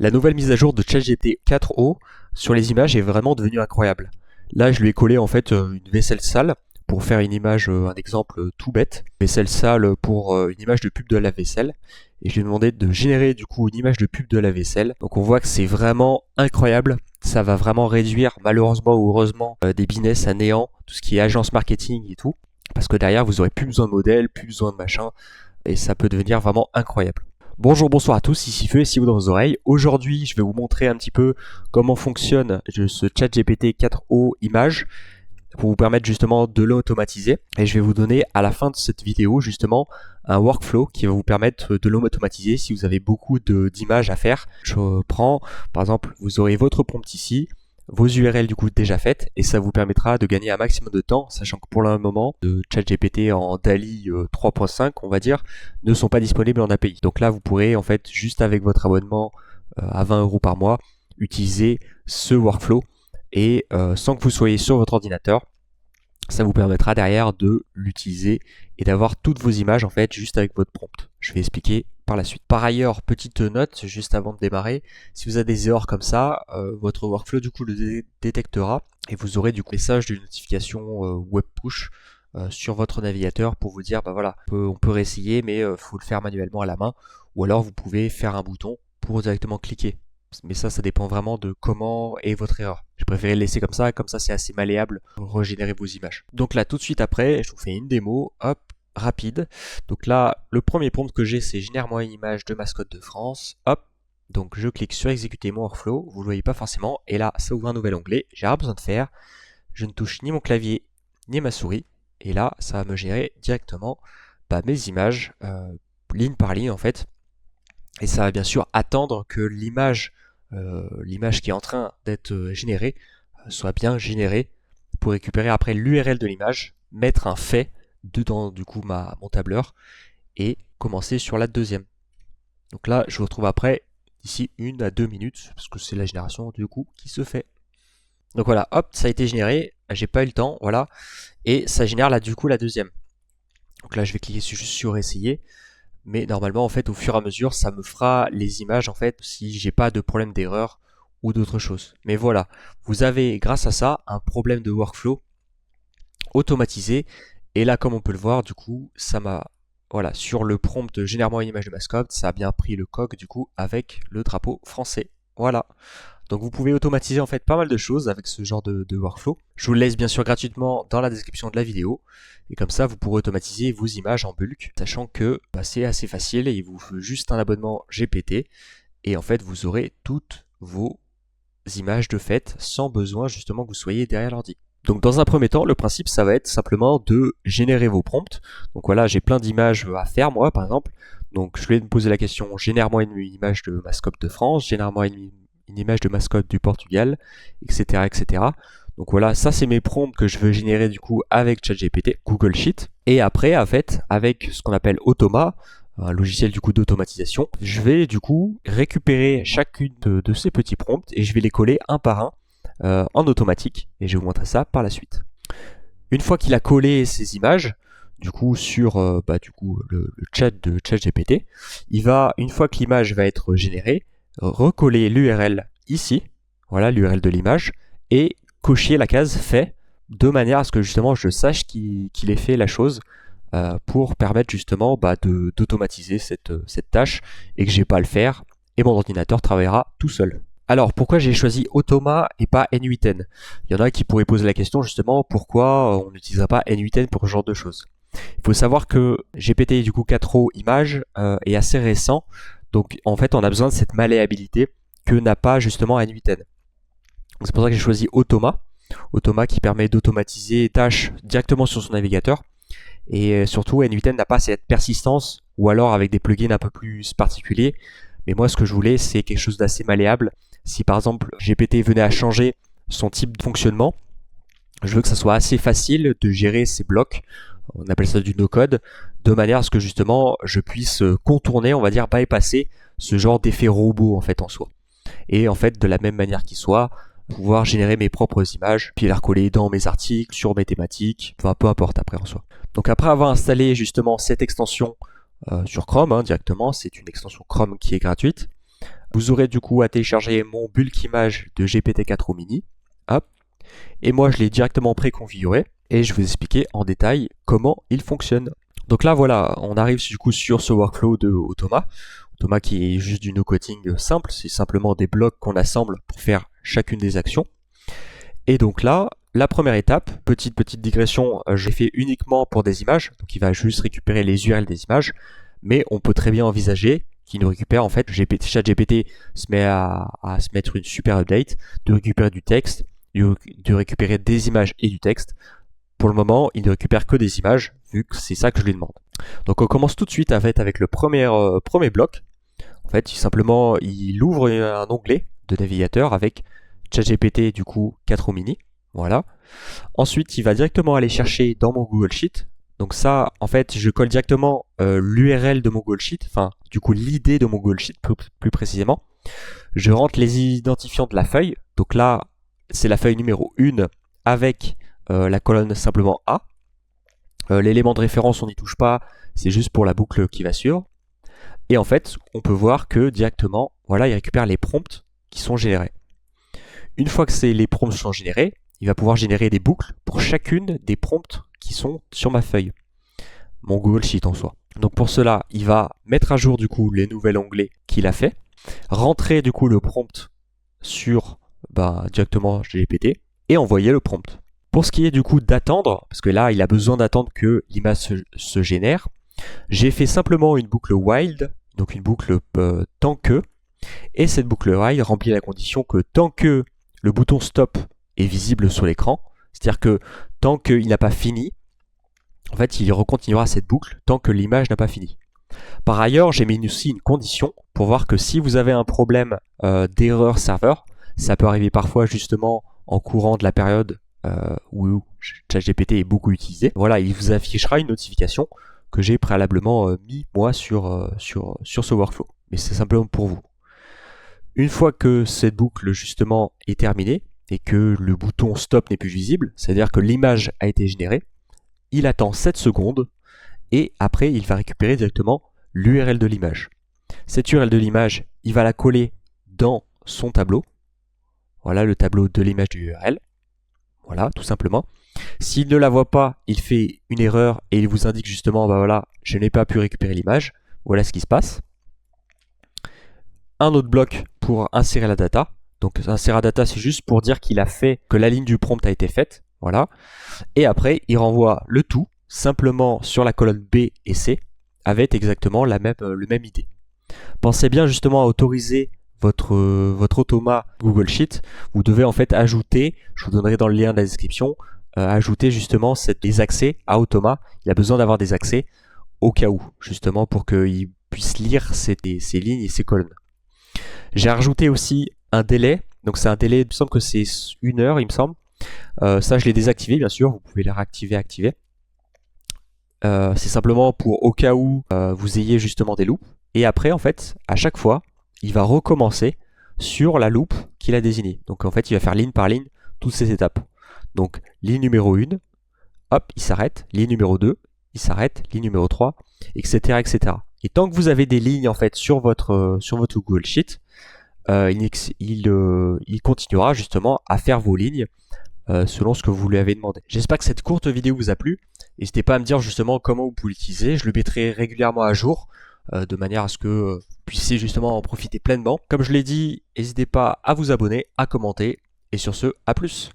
La nouvelle mise à jour de ChatGPT 4o sur les images est vraiment devenue incroyable. Là, je lui ai collé en fait une vaisselle sale pour faire une image, un exemple tout bête. Vaisselle sale pour une image de pub de la vaisselle. Et je lui ai demandé de générer du coup une image de pub de la vaisselle. Donc on voit que c'est vraiment incroyable. Ça va vraiment réduire, malheureusement ou heureusement, des business à néant, tout ce qui est agence marketing et tout. Parce que derrière, vous aurez plus besoin de modèles, plus besoin de machin. Et ça peut devenir vraiment incroyable. Bonjour, bonsoir à tous, ici Feu et si vous dans vos oreilles. Aujourd'hui, je vais vous montrer un petit peu comment fonctionne ce ChatGPT 4o image pour vous permettre justement de l'automatiser. Et je vais vous donner à la fin de cette vidéo justement un workflow qui va vous permettre de l'automatiser si vous avez beaucoup d'images à faire. Je prends, par exemple, vous aurez votre prompt ici, vos URL du coup déjà faites et ça vous permettra de gagner un maximum de temps, sachant que pour le moment, de ChatGPT en DALL-E 3.5 on va dire, ne sont pas disponibles en API. Donc là vous pourrez en fait juste avec votre abonnement à 20 € par mois utiliser ce workflow et sans que vous soyez sur votre ordinateur, ça vous permettra derrière de l'utiliser et d'avoir toutes vos images en fait juste avec votre prompt. Je vais expliquer par la suite. Par ailleurs, petite note juste avant de démarrer, si vous avez des erreurs comme ça, votre workflow du coup le détectera et vous aurez du coup un message de notification web push sur votre navigateur pour vous dire bah voilà, on peut réessayer mais faut le faire manuellement à la main ou alors vous pouvez faire un bouton pour directement cliquer. Mais ça dépend vraiment de comment est votre erreur. J'ai préféré le laisser comme ça c'est assez malléable pour régénérer vos images. Donc là, tout de suite après, je vous fais une démo, hop, rapide. Donc là, le premier prompt que j'ai, c'est génère-moi une image de mascotte de France, hop. Donc je clique sur exécuter mon workflow, vous ne le voyez pas forcément, et là, ça ouvre un nouvel onglet, j'ai rien besoin de faire. Je ne touche ni mon clavier, ni ma souris, et là, ça va me générer directement mes images, ligne par ligne en fait. Et ça va bien sûr attendre que l'image qui est en train d'être générée soit bien générée pour récupérer après l'URL de l'image, mettre un fait dedans du coup mon tableur et commencer sur la deuxième. Donc là je vous retrouve après d'ici 1 à 2 minutes parce que c'est la génération du coup qui se fait. Donc voilà, hop, ça a été généré, j'ai pas eu le temps, voilà, et ça génère là du coup la deuxième. Donc là je vais cliquer juste sur essayer. Mais normalement en fait au fur et à mesure ça me fera les images en fait si j'ai pas de problème d'erreur ou d'autres choses. Mais voilà, vous avez grâce à ça un problème de workflow automatisé et là comme on peut le voir du coup ça m'a voilà sur le prompt généralement une image de mascotte ça a bien pris le coq du coup avec le drapeau français. Voilà. Donc vous pouvez automatiser en fait pas mal de choses avec ce genre de workflow. Je vous le laisse bien sûr gratuitement dans la description de la vidéo. Et comme ça vous pourrez automatiser vos images en bulk, sachant que c'est assez facile et il vous faut juste un abonnement GPT. Et en fait vous aurez toutes vos images de fait sans besoin justement que vous soyez derrière l'ordi. Donc dans un premier temps, le principe ça va être simplement de générer vos prompts. Donc voilà, j'ai plein d'images à faire moi par exemple. Donc je vais me poser la question, génère-moi une image de mascotte de France, génère-moi une image de mascotte du Portugal, etc. etc. Donc voilà, ça c'est mes prompts que je veux générer du coup avec ChatGPT, Google Sheet. Et après, en fait, avec ce qu'on appelle Automa, un logiciel du coup d'automatisation, je vais du coup récupérer chacune de ces petits prompts et je vais les coller un par un en automatique. Et je vais vous montrer ça par la suite. Une fois qu'il a collé ces images, du coup sur le chat de ChatGPT, il va, une fois que l'image va être générée, recoller l'URL ici, voilà l'URL de l'image, et cocher la case fait de manière à ce que justement je sache qu'il ait fait la chose pour permettre justement d'automatiser cette tâche et que j'ai pas à le faire et mon ordinateur travaillera tout seul. Alors pourquoi j'ai choisi Automa et pas N8N? Il y en a qui pourraient poser la question justement pourquoi on n'utiliserait pas N8N pour ce genre de choses. Il faut savoir que GPT du coup 4o image est assez récent. Donc en fait on a besoin de cette malléabilité que n'a pas justement N8N. C'est pour ça que j'ai choisi Automa. Automa qui permet d'automatiser les tâches directement sur son navigateur. Et surtout N8N n'a pas cette persistance ou alors avec des plugins un peu plus particuliers. Mais moi ce que je voulais c'est quelque chose d'assez malléable. Si par exemple GPT venait à changer son type de fonctionnement, je veux que ça soit assez facile de gérer ces blocs. On appelle ça du no-code, de manière à ce que justement je puisse contourner, on va dire bypasser ce genre d'effet robot en fait en soi. Et en fait de la même manière qu'il soit, pouvoir générer mes propres images, puis les recoller dans mes articles, sur mes thématiques, enfin peu importe après en soi. Donc après avoir installé justement cette extension sur Chrome directement, c'est une extension Chrome qui est gratuite, Vous aurez du coup à télécharger mon bulk image de GPT-4o mini. Hop. Et moi, je l'ai directement préconfiguré et je vais vous expliquer en détail comment il fonctionne. Donc là, voilà, on arrive du coup sur ce workflow de Automa. Automa qui est juste du no-coding simple, c'est simplement des blocs qu'on assemble pour faire chacune des actions. Et donc là, la première étape, petite digression, j'ai fait uniquement pour des images, donc il va juste récupérer les URL des images, mais on peut très bien envisager qu'il nous récupère en fait, ChatGPT se met à se mettre une super update, de récupérer du texte, de récupérer des images et du texte. Pour le moment, il ne récupère que des images, vu que c'est ça que je lui demande. Donc on commence tout de suite avec le premier bloc. En fait, simplement, il ouvre un onglet de navigateur avec ChatGPT du coup 4o mini. Voilà. Ensuite, il va directement aller chercher dans mon Google Sheet. Donc ça, en fait, je colle directement l'URL de mon Google Sheet, enfin, du coup, l'idée de mon Google Sheet plus précisément. Je rentre les identifiants de la feuille. Donc là, c'est la feuille numéro 1 avec la colonne simplement A. L'élément de référence, on n'y touche pas, c'est juste pour la boucle qui va suivre. Et en fait, on peut voir que directement, voilà, il récupère les prompts qui sont générés. Une fois que les prompts sont générés, il va pouvoir générer des boucles pour chacune des prompts qui sont sur ma feuille, mon Google Sheet en soi. Donc pour cela, il va mettre à jour du coup les nouveaux onglets qu'il a fait, rentrer du coup le prompt sur directement GPT et envoyer le prompt. Pour ce qui est du coup d'attendre, parce que là il a besoin d'attendre que l'image se génère, j'ai fait simplement une boucle while, donc une boucle tant que, et cette boucle while remplit la condition que tant que le bouton stop est visible sur l'écran, c'est-à-dire que tant qu'il n'a pas fini, en fait il recontinuera cette boucle tant que l'image n'a pas fini. Par ailleurs, j'ai mis aussi une condition pour voir que si vous avez un problème d'erreur serveur, ça peut arriver parfois justement en courant de la période où ChatGPT est beaucoup utilisé. Voilà, il vous affichera une notification que j'ai préalablement mis moi sur ce workflow. Mais c'est simplement pour vous. Une fois que cette boucle justement est terminée et que le bouton stop n'est plus visible, c'est-à-dire que l'image a été générée, il attend 7 secondes et après il va récupérer directement l'URL de l'image. Cette URL de l'image, il va la coller dans son tableau. Voilà le tableau de l'image de l'URL. Voilà, tout simplement. S'il ne la voit pas, il fait une erreur et il vous indique justement, voilà, je n'ai pas pu récupérer l'image. Voilà ce qui se passe. Un autre bloc pour insérer la data. Donc insérer la data, c'est juste pour dire qu'il a fait, que la ligne du prompt a été faite. Voilà. Et après, il renvoie le tout simplement sur la colonne B et C avec exactement le même idée. Pensez bien justement à autoriser votre Automa Google Sheet. Vous devez en fait ajouter, je vous donnerai dans le lien de la description, ajouter justement les accès à Automa. Il a besoin d'avoir des accès au cas où, justement pour qu'il puisse lire ces lignes et ces colonnes. J'ai rajouté aussi un délai, donc c'est un délai, il me semble que c'est 1 heure, il me semble. Ça je l'ai désactivé bien sûr, vous pouvez les réactiver, activer. C'est simplement pour au cas où vous ayez justement des loops. Et après en fait, à chaque fois, il va recommencer sur la loop qu'il a désignée. Donc en fait, il va faire ligne par ligne toutes ces étapes. Donc ligne numéro 1, hop, il s'arrête. Ligne numéro 2, il s'arrête. Ligne numéro 3, etc., etc. Et tant que vous avez des lignes en fait sur votre Google Sheet, il continuera justement à faire vos lignes selon ce que vous lui avez demandé. J'espère que cette courte vidéo vous a plu. N'hésitez pas à me dire justement comment vous pouvez l'utiliser. Je le mettrai régulièrement à jour de manière à ce que vous puissiez justement en profiter pleinement. Comme je l'ai dit, n'hésitez pas à vous abonner, à commenter. Et sur ce, à plus.